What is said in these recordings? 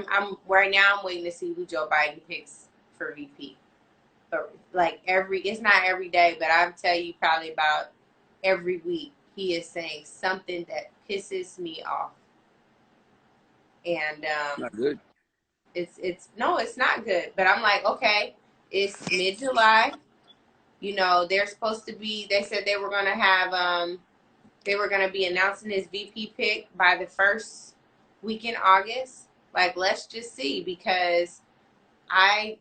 I'm right now. I'm waiting to see who Joe Biden picks for VP. But like it's not every day, but I'll tell you probably about every week he is saying something that pisses me off. And Not good. It's no, it's not good. But I'm like, okay, it's mid-July. You know, they're supposed to be. They said they were gonna have they were gonna be announcing his VP pick by the first week in August. Like, let's just see, because I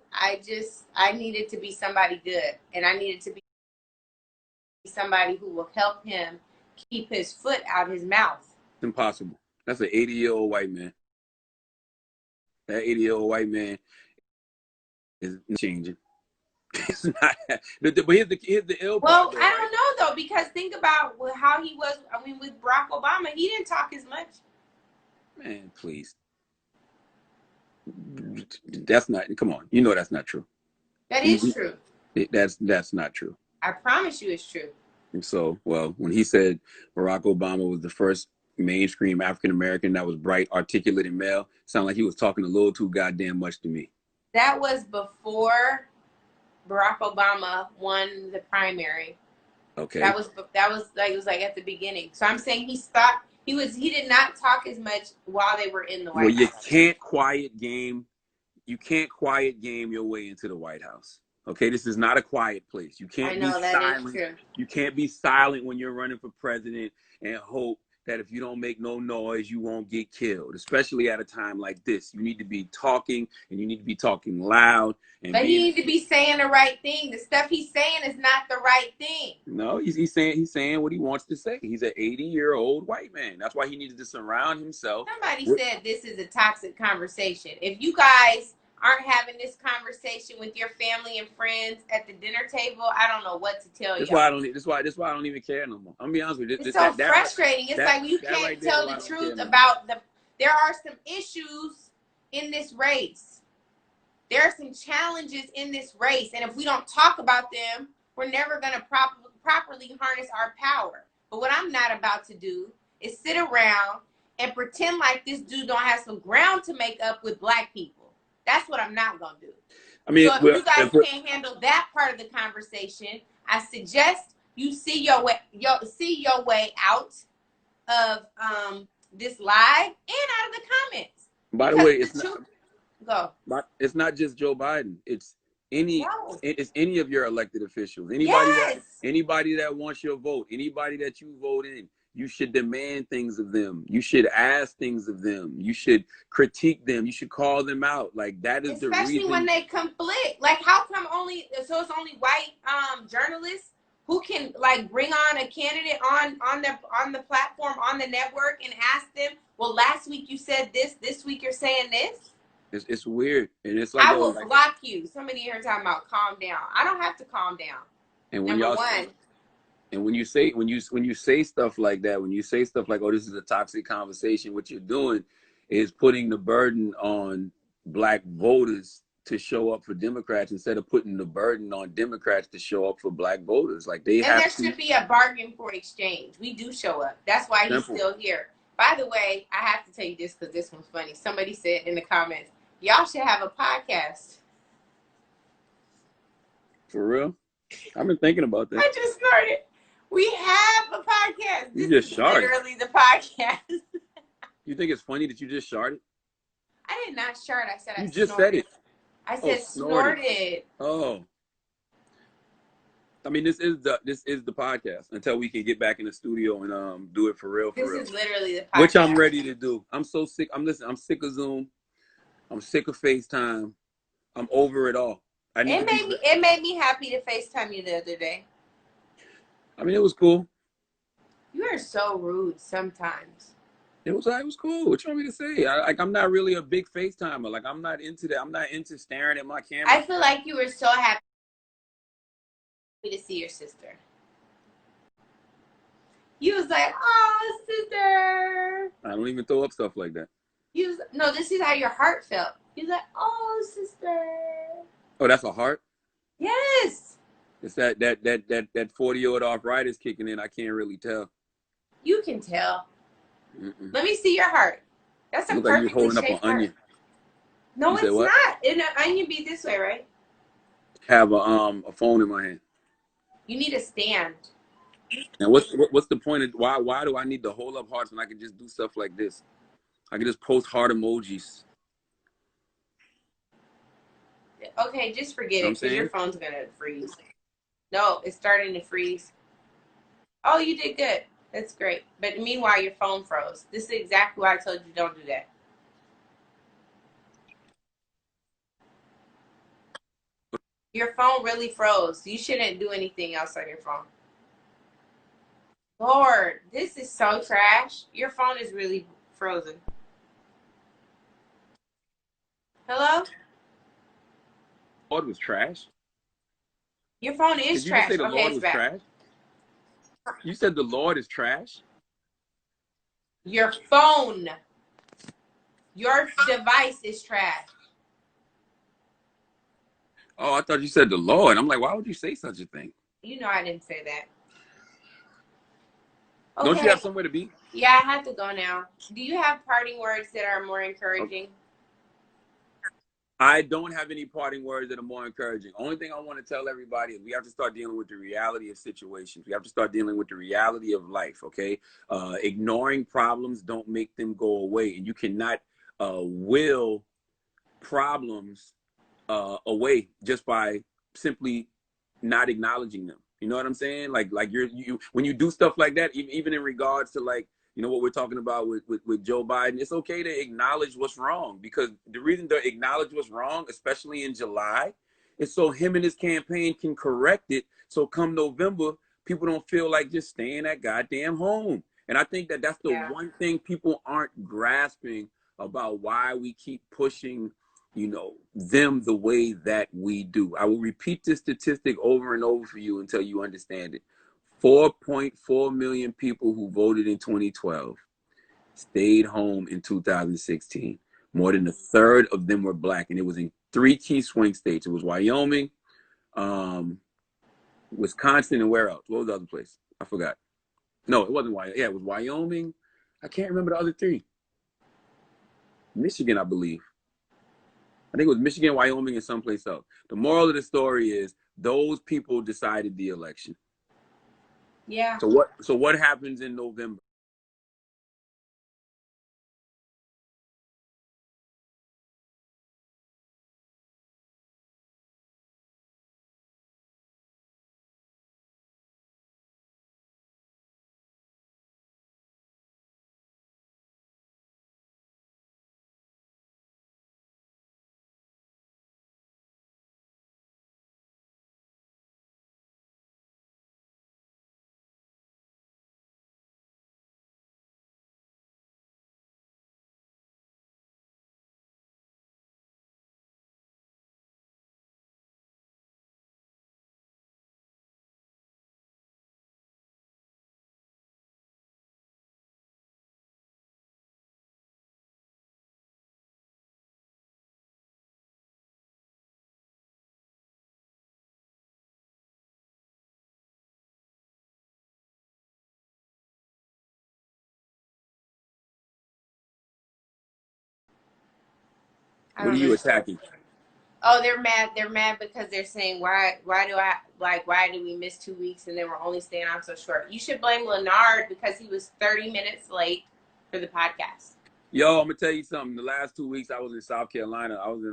needed to be somebody good, and I needed to be somebody who will help him keep his foot out his mouth. It's impossible. That's an 80-year-old white man. That 80-year-old white man is changing. It's not. But here's the ill part. Well, though, I don't know though, because think about how he was. I mean, with Barack Obama, he didn't talk as much. Man, please. That's not. Come on, you know that's not true. That is true. That's not true. I promise you, it's true. And so, well, when he said Barack Obama was the first mainstream African American that was bright, articulate, and male, sounded like he was talking a little too goddamn much to me. That was before Barack Obama won the primary. Okay. That was like, it was like at the beginning. So I'm saying he did not talk as much while they were in the White House. Well, you can't quiet game your way into the White House. Okay, this is not a quiet place. You can't be silent. You can't be silent when you're running for president and hope that if you don't make no noise, you won't get killed, especially at a time like this. You need to be talking, and you need to be talking loud. But he needs to be saying the right thing. The stuff he's saying is not the right thing. No, he's saying what he wants to say. He's an 80-year-old white man. That's why he needed to surround himself. Somebody said this is a toxic conversation. If you guys aren't having this conversation with your family and friends at the dinner table, I don't know what to tell you. That's why I don't even care no more. I'm gonna be honest with you. It's so frustrating. It's like you can't tell the truth about there are some issues in this race. There are some challenges in this race, and if we don't talk about them, we're never gonna properly harness our power. But what I'm not about to do is sit around and pretend like this dude don't have some ground to make up with black people. That's what I'm not going to do. I mean, so if you guys can't handle that part of the conversation, I suggest you see your way out of this live and out of the comments. By the way, it's not just Joe Biden. It's any of your elected officials. Anybody that wants your vote, anybody that you vote in. You should demand things of them. You should ask things of them. You should critique them. You should call them out. Like, that is the reason. Especially when they conflict. Like, how come it's only white journalists who can like bring on a candidate on the platform, on the network, and ask them, well, last week you said this week you're saying this? It's weird. And it's like, I will block you. Somebody here talking about calm down. I don't have to calm down. And when And when you say stuff like that, when you say stuff like, oh, this is a toxic conversation, what you're doing is putting the burden on black voters to show up for Democrats instead of putting the burden on Democrats to show up for black voters. Like, there should be a bargain for exchange. We do show up. That's why he's still here. By the way, I have to tell you this because this one's funny. Somebody said in the comments, y'all should have a podcast. For real? I've been thinking about that. I just started. We have a podcast. You just sharted. Literally the podcast. You think it's funny that you just sharted? I did not shart. I said I snorted. You just said it. I said snorted. Oh. I mean, this is the podcast until we can get back in the studio and do it for real. This is literally the podcast. Which I'm ready to do. I'm so sick. I'm sick of Zoom. I'm sick of FaceTime. I'm over it all. It made me happy to FaceTime you the other day. I mean, it was cool. You are so rude sometimes. It was cool. What you want me to say? I'm not really a big FaceTimer. Like, I'm not into that. I'm not into staring at my camera. I feel like you were so happy to see your sister. You was like, oh, sister. I don't even throw up stuff like that. No, this is how your heart felt. You was like, oh, sister. Oh, that's a heart? Yes. It's that 40-year-old arthritis kicking in. I can't really tell. You can tell. Let me see your heart. That's a perfect like you're holding up an onion. No, it's not. I can be this way, right? Have a phone in my hand. You need a stand. And what's the point of why do I need to hold up hearts when I can just do stuff like this? I can just post heart emojis. Okay, just forget it because your phone's gonna freeze. No, it's starting to freeze. Oh, you did good. That's great. But meanwhile, your phone froze. This is exactly why I told you don't do that. Your phone really froze. You shouldn't do anything else on your phone. Lord, this is so trash. Your phone is really frozen. Hello? The Lord was trash? Your phone is trash. Did you just say the Lord was trash? You said the Lord is trash? Your phone. Your device is trash. Oh, I thought you said the Lord. I'm like, why would you say such a thing? You know I didn't say that. Okay. Don't you have somewhere to be? Yeah, I have to go now. Do you have parting words that are more encouraging? Okay. I don't have any parting words that are more encouraging. Only thing I want to tell everybody is we have to start dealing with the reality of situations. We have to start dealing with the reality of life, okay? Ignoring problems don't make them go away. And you cannot will problems away just by simply not acknowledging them. You know what I'm saying? Like you when you do stuff like that, even in regards to like, you know, what we're talking about with Joe Biden, it's okay to acknowledge what's wrong, because the reason to acknowledge what's wrong, especially in July, is so him and his campaign can correct it. So come November, people don't feel like just staying at goddamn home. And I think that that's the one thing people aren't grasping about why we keep pushing, you know, them the way that we do. I will repeat this statistic over and over for you until you understand it. 4.4 million people who voted in 2012 stayed home in 2016. More than a third of them were black, and it was in 3 key swing states. It was Wyoming, Wisconsin, and where else? What was the other place? I forgot. No, it wasn't Wyoming. Yeah, it was Wyoming. I can't remember the other 3. Michigan, I believe. I think it was Michigan, Wyoming, and someplace else. The moral of the story is those people decided the election. Yeah. So what happens in November? What are you attacking? Oh, they're mad. They're mad because they're saying why do we miss 2 weeks and then we're only staying on so short? You should blame Leonard because he was 30 minutes late for the podcast. Yo, I'm gonna tell you something. The last 2 weeks I was in South Carolina. I was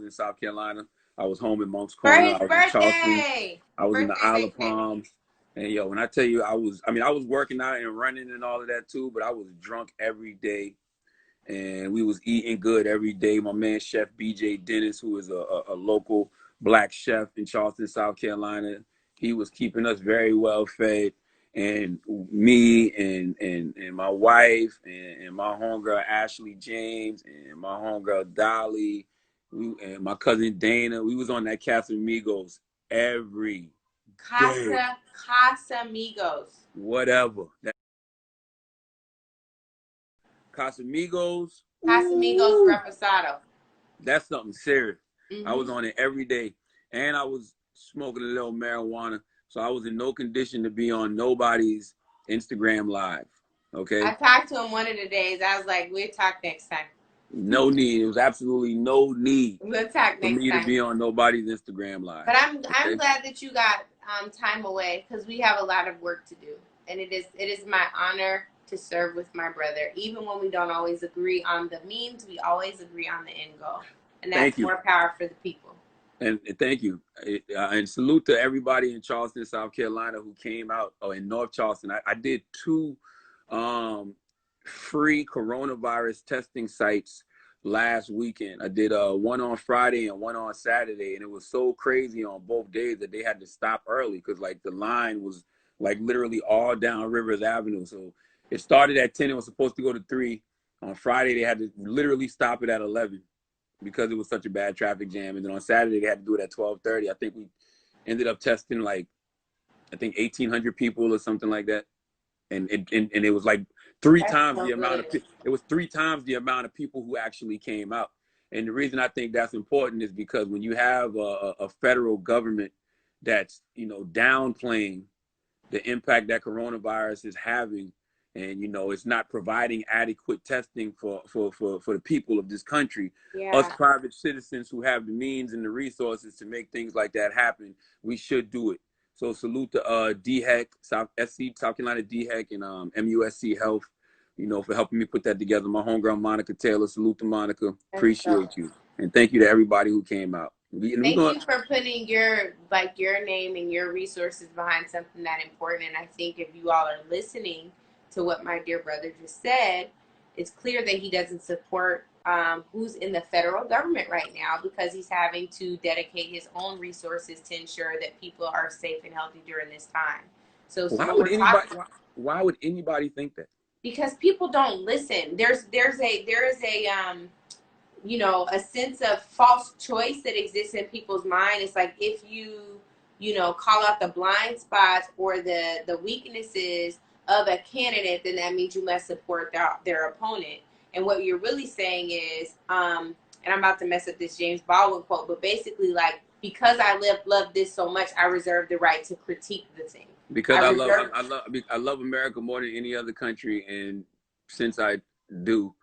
in South Carolina. I was home in Monk's Corner. I was in Charleston. I was in the Isle of Palms. And yo, when I tell you I was working out and running and all of that too, but I was drunk every day. And we was eating good every day. My man, Chef BJ Dennis, who is a local black chef in Charleston, South Carolina, he was keeping us very well fed. And me and my wife and my homegirl Ashley James and my homegirl Dolly, and my cousin Dana, we was on that Casamigos every day. Casamigos. Whatever. Casamigos Reposado. That's something serious. I was on it every day, and I was smoking a little marijuana, so I was in no condition to be on nobody's Instagram live. Okay. I talked to him one of the days. I was like, we'll talk next time. No need. It was absolutely no need we'll talk for me to be on nobody's Instagram live. But I'm glad that you got time away, because we have a lot of work to do, and it is my honor to serve with my brother. Even when we don't always agree on the means, we always agree on the end goal, and that's more power for the people. And thank you, and salute to everybody in Charleston, South Carolina, who came out, in North Charleston. I did 2 free coronavirus testing sites last weekend. I did one on Friday and one on Saturday, and it was so crazy on both days that they had to stop early because like the line was like literally all down Rivers Avenue. So it started at 10. It was supposed to go to 3. On Friday, they had to literally stop it at 11 because it was such a bad traffic jam. And then on Saturday, they had to do it at 12:30. I think we ended up testing like, I think 1,800 people or something like that. And it was like 3 times the amount of, it was 3 times the amount of people who actually came out. And the reason I think that's important is because when you have a federal government that's, you know, downplaying the impact that coronavirus is having, and, you know, it's not providing adequate testing for the people of this country, us private citizens who have the means and the resources to make things like that happen, we should do it. So salute to DHEC, South Carolina DHEC, and MUSC Health, you know, for helping me put that together. My homegirl, Monica Taylor. Salute to Monica. Appreciate you. And thank you to everybody who came out. Thank you for putting your name and your resources behind something that important. And I think if you all are listening to what my dear brother just said, it's clear that he doesn't support who's in the federal government right now, because he's having to dedicate his own resources to ensure that people are safe and healthy during this time. So why would anybody think that? Because people don't listen. There is a you know, a sense of false choice that exists in people's mind. It's like if you know, call out the blind spots or the weaknesses of a candidate, then that means you must support their opponent. And what you're really saying is, and I'm about to mess up this James Baldwin quote, but basically like, because I love this so much, I reserve the right to critique the thing. Because I love America more than any other country, and since I do,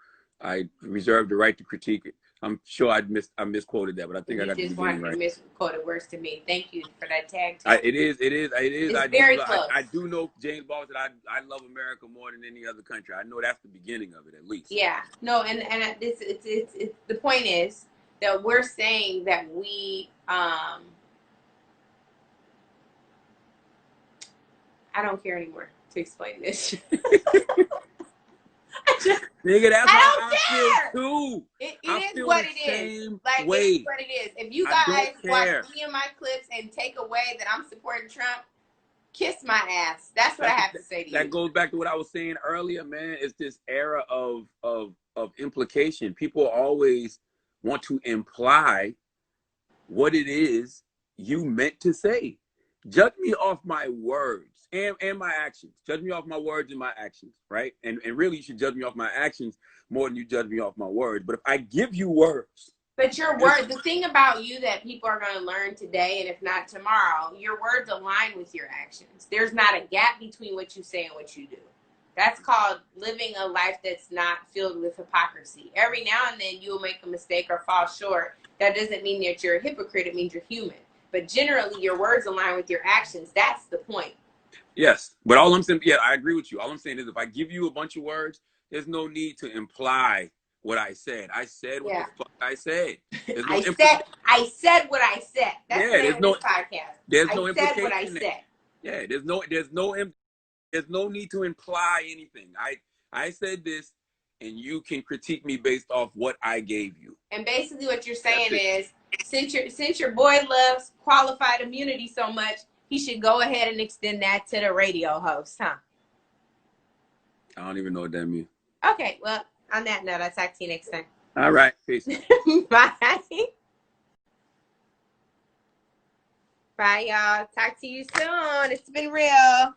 I reserve the right to critique it. I'm sure I misquoted that, but I think I got the beginning right. You just misquoted words to me. Thank you for that tag. It is. It's very close. I do know James Baldwin said I love America more than any other country. I know that's the beginning of it, at least. Yeah. No, and it's the point is that we're saying that we I don't care anymore to explain this. Nigga, that's how I feel too. It is what it is. Like, it is what it is. If you guys watch any of my clips and take away that I'm supporting Trump, kiss my ass. That's what I have to say to you. That goes back to what I was saying earlier, man. It's this era of implication. People always want to imply what it is you meant to say. Judge me off my words and my actions. Judge me off my words and my actions, right? And really, you should judge me off my actions more than you judge me off my words. But if I give you words. But your words, the thing about you that people are going to learn today, and if not tomorrow, your words align with your actions. There's not a gap between what you say and what you do. That's called living a life that's not filled with hypocrisy. Every now and then you'll make a mistake or fall short. That doesn't mean that you're a hypocrite. It means you're human. But generally, your words align with your actions. That's the point. Yes. But all I'm saying, yeah, I agree with you. All I'm saying is if I give you a bunch of words, there's no need to imply what I said. I said what the fuck I said. I said what I said. That's the name of this podcast. There's no implication. I said what I said. Yeah, there's no need to imply anything. I said this, and you can critique me based off what I gave you. And basically what you're saying is, since your boy loves qualified immunity so much, he should go ahead and extend that to the radio host, huh? I don't even know what that means. Okay, well, on that note, I'll talk to you next time. All right, peace. Bye. Bye, y'all. Talk to you soon. It's been real.